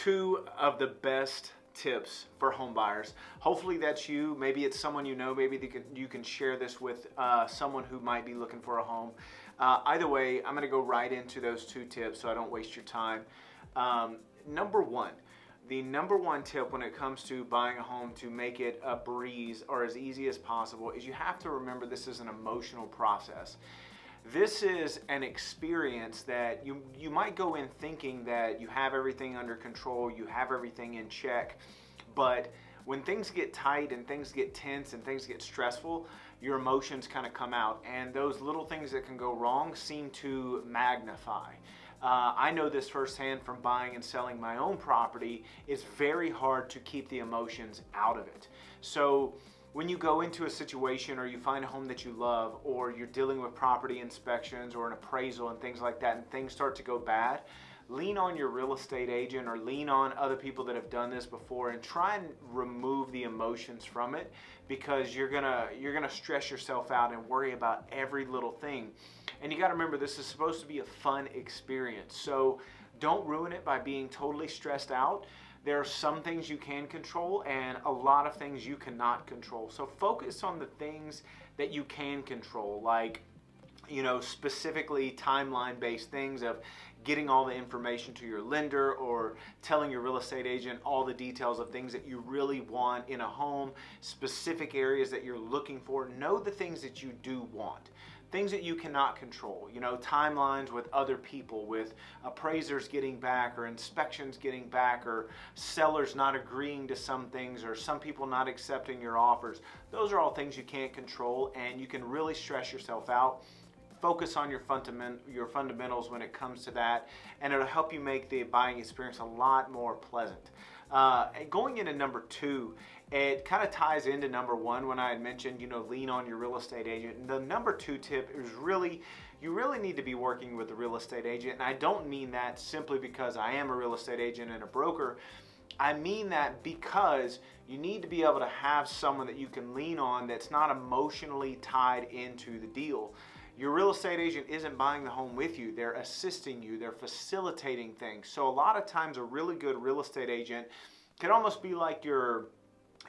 two of the best tips for home buyers. Hopefully that's you. Maybe it's someone you know. Maybe you can share this with someone who might be looking for a home. Either way, I'm going to go right into those two tips so I don't waste your time. Number one, the number one tip when it comes to buying a home to make it a breeze or as easy as possible is you have to remember this is an emotional process. This is an experience that you might go in thinking that you have everything under control, you have everything in check, but when things get tight and things get tense and things get stressful, your emotions kind of come out, and those little things that can go wrong seem to magnify. I know this firsthand from buying and selling my own property. It's very hard to keep the emotions out of it. So when you go into a situation or you find a home that you love, or you're dealing with property inspections or an appraisal and things like that, and things start to go bad, lean on your real estate agent or lean on other people that have done this before and try and remove the emotions from it, because you're gonna stress yourself out and worry about every little thing. And you got to remember, this is supposed to be a fun experience. So don't ruin it by being totally stressed out. There are some things you can control and a lot of things you cannot control. So focus on the things that you can control, like, specifically timeline-based things of getting all the information to your lender or telling your real estate agent all the details of things that you really want in a home, specific areas that you're looking for. Know the things that you do want. Things that you cannot control, timelines with other people, with appraisers getting back or inspections getting back, or sellers not agreeing to some things, or some people not accepting your offers. Those are all things you can't control, and you can really stress yourself out. Focus on your fundamentals when it comes to that, and it'll help you make the buying experience a lot more pleasant. Going into number two, it kind of ties into number one when I had mentioned, lean on your real estate agent. And the number two tip is you really need to be working with a real estate agent. And I don't mean that simply because I am a real estate agent and a broker. I mean that because you need to be able to have someone that you can lean on that's not emotionally tied into the deal. Your real estate agent isn't buying the home with you. They're assisting you. They're facilitating things. So a lot of times a really good real estate agent can almost be like your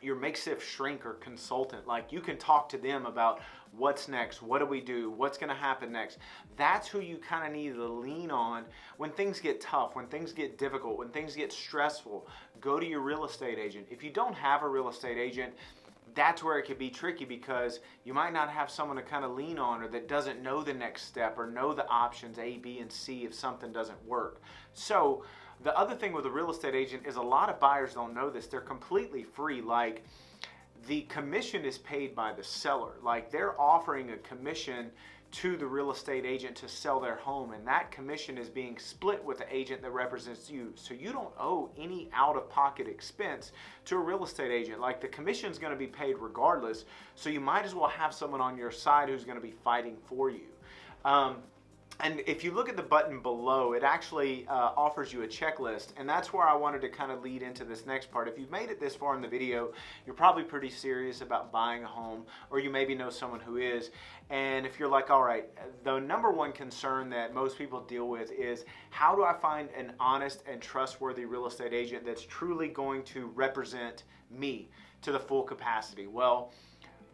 makeshift shrink or consultant. Like, you can talk to them about what's next, what do we do, what's going to happen next. That's who you kind of need to lean on when things get tough, when things get difficult, when things get stressful. Go to your real estate agent. If you don't have a real estate agent, that's where it can be tricky, because you might not have someone to kind of lean on, or that doesn't know the next step or know the options A, B, and C if something doesn't work. So the other thing with a real estate agent is a lot of buyers don't know this. They're completely free. Like, the commission is paid by the seller. Like, they're offering a commission to the real estate agent to sell their home, and that commission is being split with the agent that represents you. So you don't owe any out-of-pocket expense to a real estate agent. Like, the commission is going to be paid regardless, so you might as well have someone on your side who's going to be fighting for you. And if you look at the button below, it actually offers you a checklist, and that's where I wanted to kind of lead into this next part. If you've made it this far in the video, you're probably pretty serious about buying a home, or you maybe know someone who is. And if you're like, all right, the number one concern that most people deal with is, how do I find an honest and trustworthy real estate agent that's truly going to represent me to the full capacity? Well,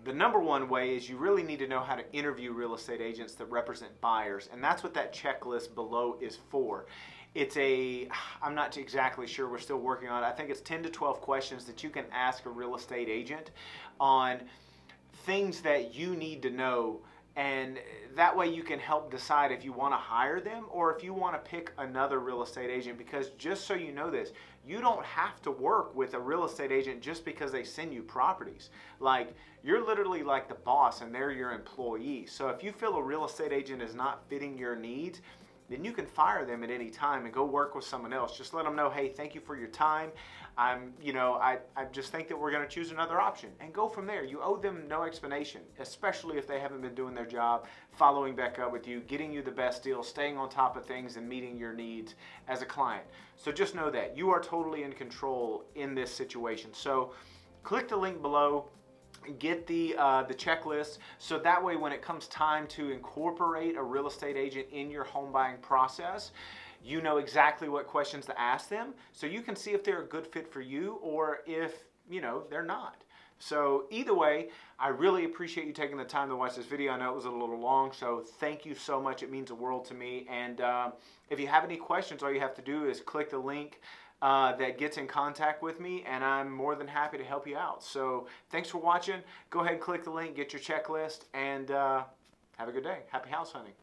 the number one way is you really need to know how to interview real estate agents that represent buyers, and that's what that checklist below is for. I'm not exactly sure, we're still working on it. I think it's 10 to 12 questions that you can ask a real estate agent on things that you need to know, and that way you can help decide if you want to hire them or if you want to pick another real estate agent. Because just so you know this, you don't have to work with a real estate agent just because they send you properties. Like, you're literally like the boss and they're your employee. So if you feel a real estate agent is not fitting your needs, then you can fire them at any time and go work with someone else. Just let them know, hey, thank you for your time. I just think that we're going to choose another option, and go from there. You owe them no explanation, especially if they haven't been doing their job, following back up with you, getting you the best deal, staying on top of things, and meeting your needs as a client. So just know that you are totally in control in this situation. So click the link below. Get the checklist, so that way when it comes time to incorporate a real estate agent in your home buying process, you know exactly what questions to ask them, so you can see if they're a good fit for you or if, they're not. So either way, I really appreciate you taking the time to watch this video. I know it was a little long, so thank you so much. It means the world to me. And if you have any questions, all you have to do is click the link that gets in contact with me, and I'm more than happy to help you out. So thanks for watching. Go ahead and click the link, get your checklist, and have a good day. Happy house hunting.